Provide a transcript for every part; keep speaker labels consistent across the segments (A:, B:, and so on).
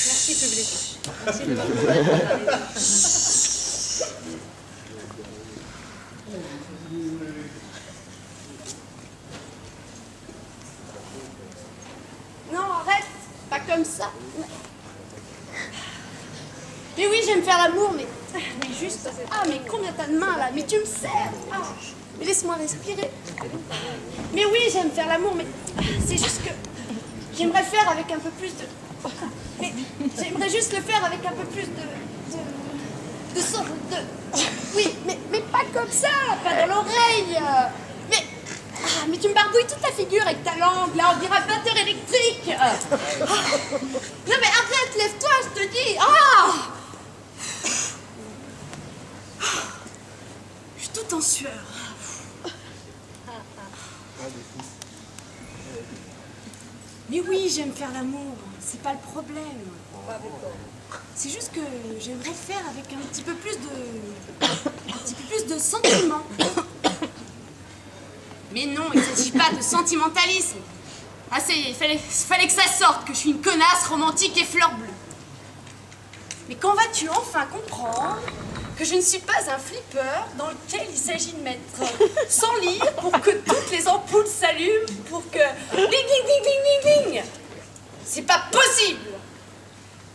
A: Merci, public. Merci, public.
B: Non, arrête, pas comme ça. Mais oui, j'aime faire l'amour, mais juste... Ah, mais combien t'as de mains, là? Mais tu me serres. Ah, mais laisse-moi respirer. Mais oui, j'aime faire l'amour, mais c'est juste que... J'aimerais le faire avec un peu plus de... Mais j'aimerais juste le faire avec un peu plus de son... Oui, mais pas comme ça, pas dans l'oreille. Mais tu me barbouilles toute la figure avec ta langue, là, on dirait un batteur électrique. Non mais arrête, lève-toi, je te dis. Je suis toute en sueur. Mais oui, j'aime faire l'amour, c'est pas le problème. C'est juste que j'aimerais le faire avec un petit peu plus de sentiment. Mais non, il ne s'agit pas de sentimentalisme. Ah, il fallait que ça sorte, que je suis une connasse romantique et fleur bleue. Mais quand vas-tu enfin comprendre que je ne suis pas un flipper dans lequel il s'agit de mettre 100 livres pour que toutes les ampoules s'allument, pour que... Ding, ding, ding, ding, ding, ding. C'est pas possible.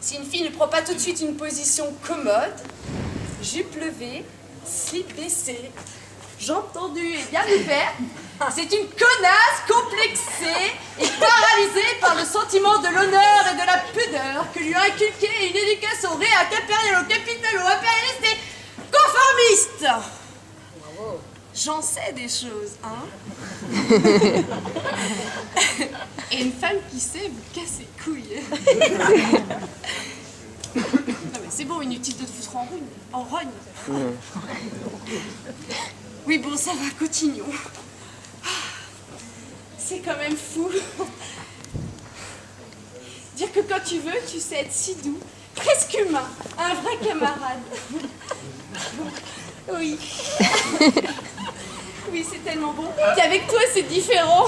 B: Si une fille ne prend pas tout de suite une position commode, jupe levée, slip baissé, jambes tendues et bien ouvertes, c'est une connasse complexée et paralysée par le sentiment de l'honneur et de la pudeur que lui a inculqué une éducation réa-capitalo-impérialiste et conformiste. J'en sais des choses, hein. Et une femme qui sait vous casse les couilles. Non mais c'est bon, inutile de te foutre en rogne. Oui bon, ça va, continuons. C'est quand même fou. Dire que quand tu veux, tu sais être si doux, presque humain, un vrai camarade. Oui. Oui, c'est tellement bon. Qu'avec toi, c'est différent.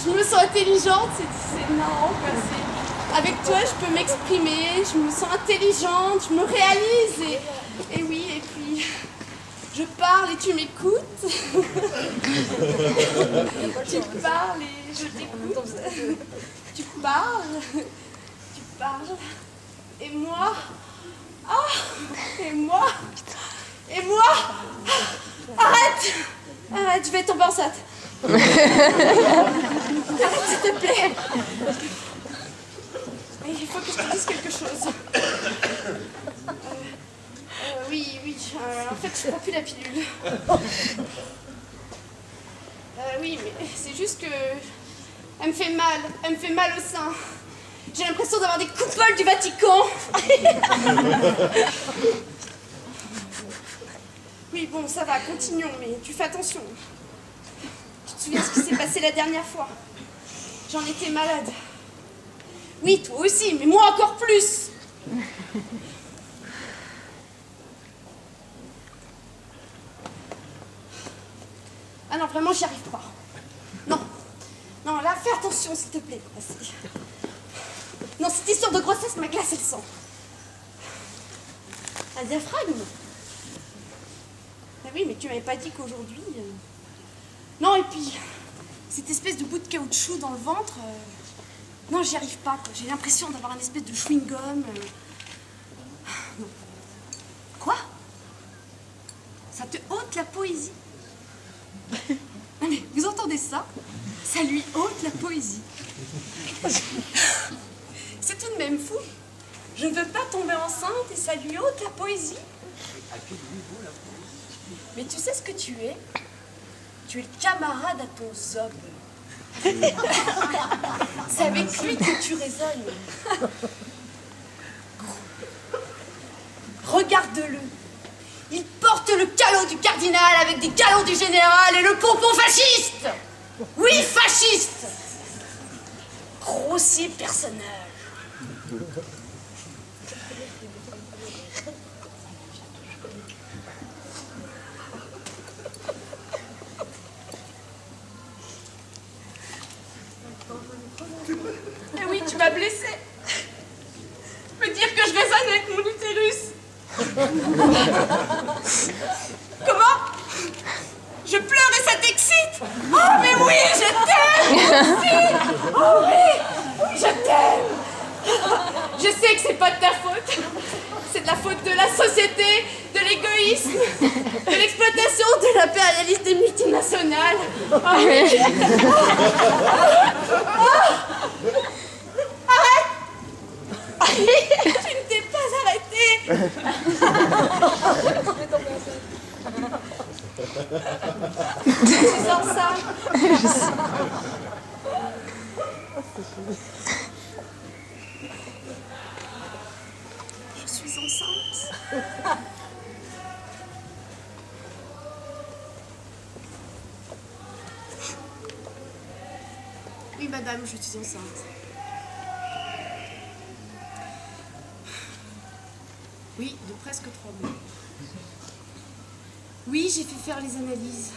B: Je me sens intelligente, c'est marrant, quoi. Avec toi, je peux m'exprimer, je me sens intelligente, je me réalise. Et oui, et puis, je parle et tu m'écoutes. Tu parles et je t'écoute. Tu parles. Et moi... Ah, et moi... Arrête, je vais tomber enceinte. Arrête, s'il te plaît. Il faut que je te dise quelque chose. Oui, en fait, je prends plus la pilule. Oui, mais c'est juste que... Elle me fait mal au sein. J'ai l'impression d'avoir des coupoles du Vatican. Oui, bon, ça va, continuons, mais tu fais attention. Tu te souviens ce qui s'est passé la dernière fois? J'en étais malade. Oui, toi aussi, mais moi encore plus. Ah non, vraiment, j'y arrive pas. Non, là, fais attention, s'il te plaît. Non, cette histoire de grossesse m'a glacé le sang. Un diaphragme? Ah oui, mais tu m'avais pas dit qu'aujourd'hui... Non, et puis, cette espèce de bout de caoutchouc dans le ventre... Non, j'y arrive pas, quoi. J'ai l'impression d'avoir une espèce de chewing-gum. Non. Quoi? Ça te ôte la poésie? Non mais, vous entendez ça? Ça lui ôte la poésie. C'est tout de même fou. Je ne veux pas tomber enceinte et ça lui ôte la poésie. Mais tu sais ce que tu es? Tu es le camarade à ton zob. C'est avec lui que tu résonnes. Regarde-le. Il porte le calot du cardinal avec des galons du général et le pompon fasciste. Oui, fasciste. Grossier personnage. Eh oui, tu m'as blessée. Me dire que je résonne avec mon utérus. Comment? Je pleure et ça t'excite? Oh mais oui, je t'aime aussi. Oh oui, oui, je t'aime. Je sais que c'est pas de ta faute. C'est de la faute de la société, de l'égoïsme, de l'exploitation, de l'impérialisme des multinationales. Oh oui. Arrête! Tu ne t'es pas arrêté. Je suis enceinte. Je suis enceinte. Oui, madame, je suis enceinte. Oui, de presque 3 mois. Oui, j'ai fait faire les analyses.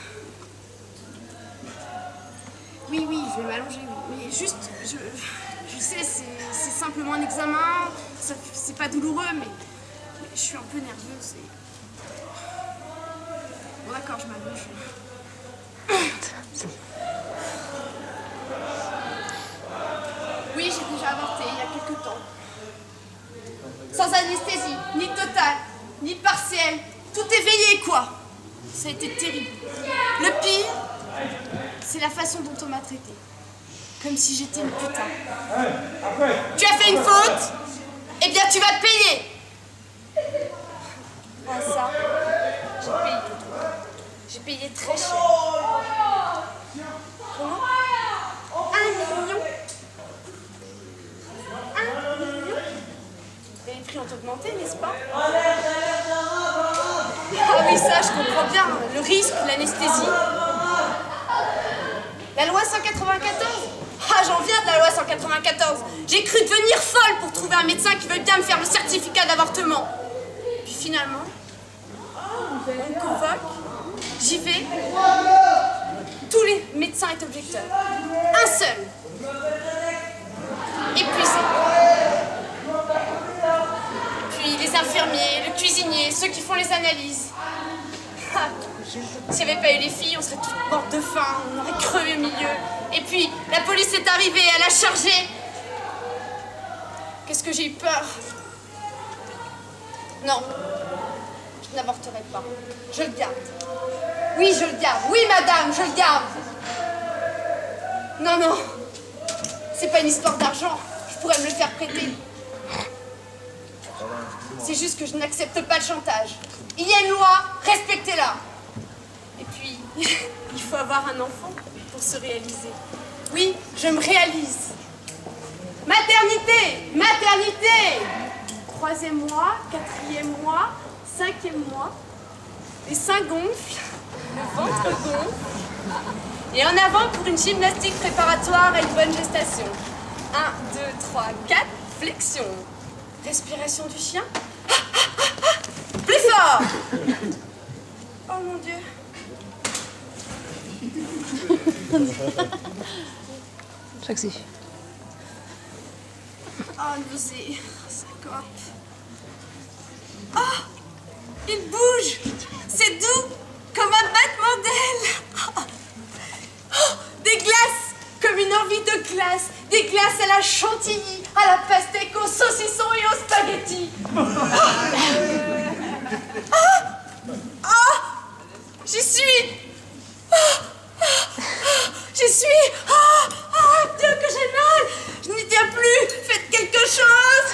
B: Oui, oui, je vais m'allonger, oui. Mais juste, je sais, c'est simplement un examen, c'est pas douloureux, mais je suis un peu nerveuse. Bon, d'accord, je m'allonge. Oui, j'ai déjà avorté il y a quelque temps. Sans anesthésie, ni totale, ni partielle. Tout éveillé, quoi. Ça a été terrible. Le pire, c'est la façon dont on m'a traitée. Comme si j'étais une putain. Tu as fait une faute? Eh bien, tu vas te payer. Ah, ça, j'ai payé. J'ai payé très cher. Comment? 1 million? 1 million? Les prix ont augmenté, n'est-ce pas? Ah oui, ça, je comprends bien. Le risque, l'anesthésie. La loi 194? Ah, j'en viens de la loi 194. J'ai cru devenir folle pour trouver un médecin qui veuille bien me faire le certificat d'avortement. Puis finalement, on me convoque, j'y vais. Tous les médecins étaient objecteurs. Un seul. Épuisé. Puis les infirmiers, le cuisinier, ceux qui font les analyses. Ah, s'il n'y avait pas eu les filles, on serait toutes mortes de faim, on aurait crevé au milieu. Et puis, la police est arrivée, elle a chargé. Qu'est-ce que j'ai eu peur? Non, je n'avorterai pas. Je le garde. Oui, je le garde. Oui, madame, je le garde. Non, non, c'est pas une histoire d'argent. Je pourrais me le faire prêter. C'est juste que je n'accepte pas le chantage. Il y a une loi, respectez-la. Et puis, il faut avoir un enfant pour se réaliser. Oui, je me réalise. Maternité, maternité. 3e mois, 4e mois, 5e mois. Les seins gonflent, le ventre gonfle. Et en avant pour une gymnastique préparatoire à une bonne gestation. 1, 2, 3, 4, flexion. Respiration du chien. Plus fort. Oh mon Dieu.
C: Je crois que c'est.
B: Oh, nausée. Syncope. Oh, il bouge. C'est doux, comme un battement d'aile. Oh, des glaces, comme une envie de glace. Des glaces à la chantilly, à la pastèque, au saucisson et aux spaghettis. J'y suis. J'y suis. Dieu que j'ai mal. Je n'y tiens plus. Faites quelque chose.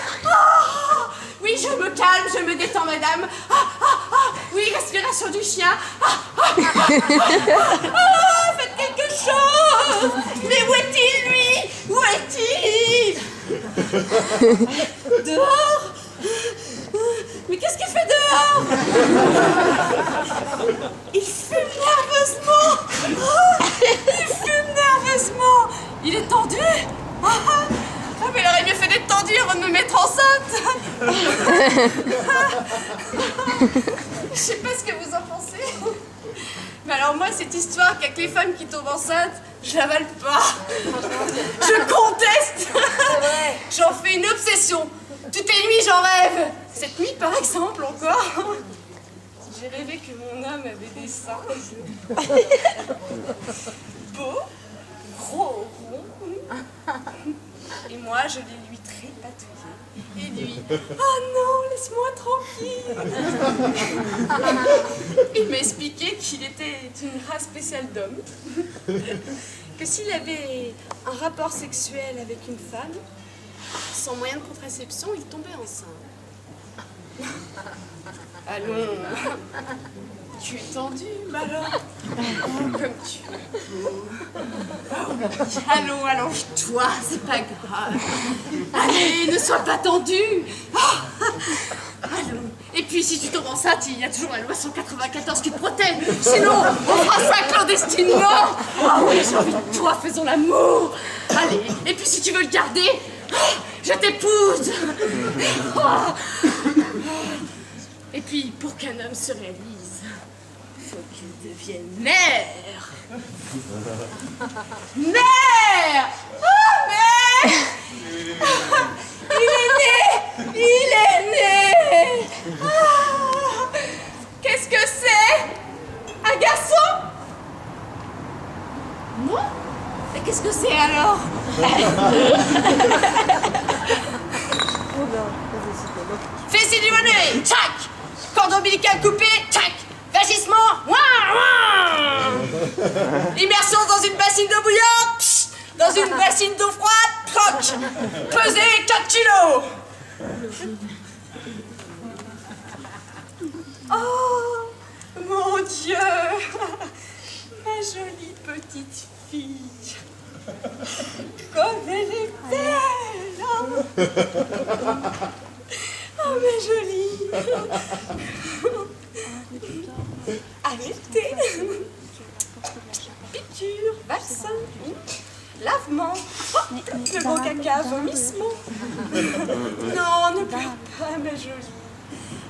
B: Oui, je me calme, je me détends, madame. Oui, respiration du chien. Faites quelque chose. Mais où est-il, lui? Où est-il? Dehors? Mais qu'est-ce qu'il fait dehors? Il fume nerveusement. Il fume nerveusement. Il est tendu. Mais il aurait mieux fait d'être tendu avant de me mettre enceinte. Je sais pas ce que vous en pensez. Mais alors moi, cette histoire qu'il y a que les femmes qui tombent enceintes, Je l'avale pas. Je conteste. J'en fais une obsession. Toutes les nuits, j'en rêve. Cette nuit, par exemple, encore, j'ai rêvé que mon âme avait des seins. Beaux, gros, ronds. Et moi, je les lui tripatouillais. Et lui, oh non, laisse-moi tranquille. Il m'a expliqué qu'il était d'une race spéciale d'hommes. Que s'il avait un rapport sexuel avec une femme, sans moyen de contraception, il tombait enceinte. Allons, tu es tendu, alors. Comme tu es beau. Allons, allonge-toi, c'est pas grave. Allez, ne sois pas tendu. Allons. Et puis, si tu tombes enceinte, il y a toujours la loi 194 qui te protège. Sinon, on fera ça clandestinement. Ah oui, j'ai envie de toi, faisons l'amour. Allez, et puis si tu veux le garder, je t'épouse. Et puis, pour qu'un homme se réalise, il faut qu'il devienne mère. Mère! Ah, mère! Il est né! Ah, qu'est-ce que c'est? Un garçon? Non? Mais qu'est-ce que c'est alors? Fessée du monnaie, tchac! Cordon ombilical coupé, tchac! Vagissement, ouin, ouin! Immersion dans une bassine d'eau bouillante, psh, dans une bassine d'eau froide, troc! Pesez 4 kilos! Oh, mon Dieu! Ma jolie petite fille! Comme elle est belle! Oh, ma jolie! Arrêtez! Piqûre, vaccin, lavement, oh, le bon caca, vomissement. Non, ne pleure pas, ma jolie.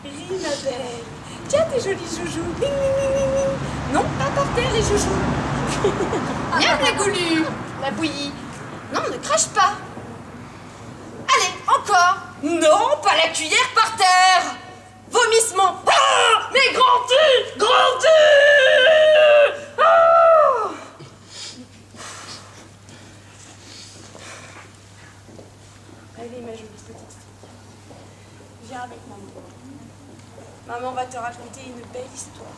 B: Ris, ma belle. Tiens tes jolis joujoux. Ling, ling, ling, ling, ling. Non, pas par terre, les joujoux. Miam la goulue, la bouillie. Non, ne crache pas. Allez, encore. Non, pas la cuillère par terre. Vomissement. Ah, mais grandis, grandis. Ah. Allez, ma jolie petite fille. Viens avec maman. Maman va te raconter une belle histoire.